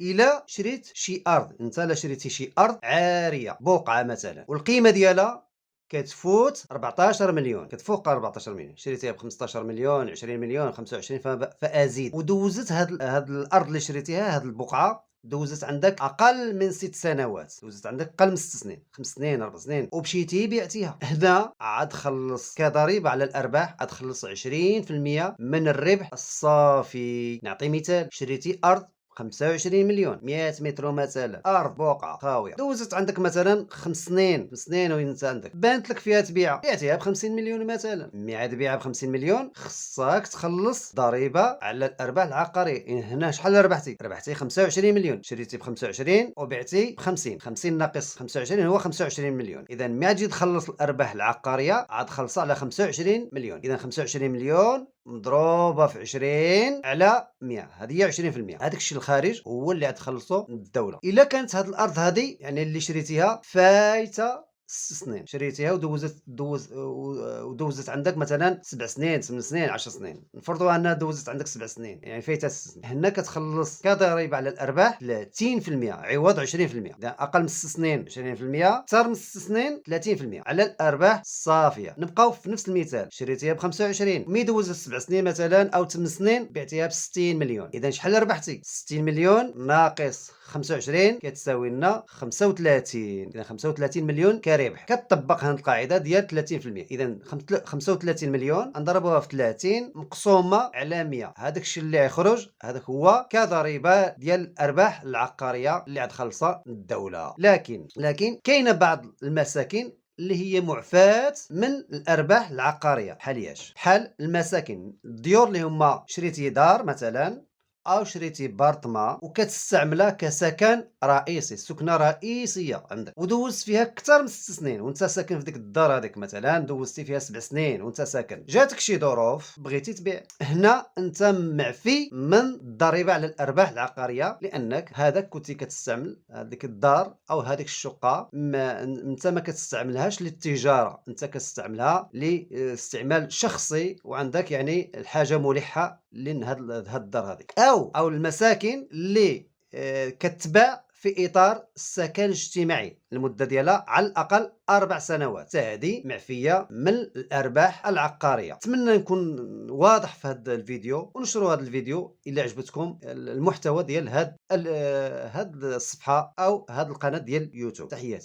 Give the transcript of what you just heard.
الا شريت شي ارض، انت لا شريتي شي ارض عاريه بقعه مثلا والقيمه ديالها كتفوت 14 مليون، كتفوق 14 مليون، شريتيها ب 15 مليون، 20 مليون، 25 فازيد، ودوزت هاد الارض اللي شريتيها، هاد البقعه دوزت عندك اقل من 6 سنوات، دوزت عندك اقل من 6 سنين، 5 سنين 4 سنين، ومشيتي بعتيها. هنا عاد خلص كضريبه على الارباح، عاد خلص 20% من الربح الصافي. نعطي مثال، شريتي ارض 25 مليون، 100 متر مثلا، ارض بقعه خاويه، دوزت عندك مثلا 5 سنين، 5 سنين وين انت عندك بانت لك فيها تبيعها، بعتيها ب 50 مليون مثلا، مي عاد بيعها ب 50 مليون خصك تخلص ضريبه على الارباح العقاريه. هنا شحال ربحتي 25 مليون، شريتي ب 25 وبعتي ب 50، 50 ناقص 25 هو 25 مليون. اذا مي عاد تجي تخلص الارباح العقاريه عاد خلصها على 25 مليون، اذا 25 مليون مضروبه في 20 على 100، هذه هي 20%. هذاك الشيء الخارج هو اللي غتخلصوا للدوله. الا كانت هذه الارض هذه يعني اللي شريتيها فايته 6 سنين، شريتيها ودوزت عندك مثلا 7 سنين، 8 سنين، 10 سنين، نفرضوا انها دوزت عندك 7 سنين، يعني فايتها 6 سنين، هنا كتخلص كضريبه على الارباح 30% عوض 20%. اذا اقل من 6 سنين 20%، اكثر من 6 سنين 30% على الارباح الصافيه. نبقاو في نفس المثال، شريتيها ب 25، مي دوزت 7 سنين مثلا او 8 سنين بعتيها ب 60 مليون، اذا شحال ربحتي؟ 60 مليون ناقص 25 كتساوي لنا 35، اذا 35 مليون كربح. كتطبق هذه القاعده ديال 30%، اذا 35 مليون نضربوها في 30 مقسومه على 100، هذاك الشيء اللي يخرج هذاك هو كضريبه ديال الارباح العقاريه اللي غتخلصها الدوله. لكن كاينه بعض المساكن اللي هي معفاة من الارباح العقاريه. بحال المساكن، الديور اللي هما شريتي دار مثلا او شريتي بارطما وكتستعملها كسكن رئيسي، سكنه رئيسيه عندك، ودوزت فيها اكثر من 6 سنين وانت ساكن في ديك الدار هذيك، مثلا دوزتي فيها 7 سنين وانت ساكن، جاتك شي ظروف بغيتي تبيع، هنا انت معفي من الضريبه على الارباح العقاريه، لانك هذاك كنتي كتستعمل هذيك الدار او هذيك الشقه، انت ما كتستعملهاش للتجاره، انت كتستعملها لاستعمال شخصي، وعندك يعني الحاجه ملحه لهاد الدار هذيك، او المساكن اللي كتباع في اطار السكن الاجتماعي المده ديالها على الاقل 4 سنوات، حتى هذه معفيه من الارباح العقاريه. اتمنى نكون واضح في هذا الفيديو، ونشروا هذا الفيديو الا عجبتكم المحتوى ديال هاد الصفحه او هاد القناه ديال يوتيوب. تحياتي.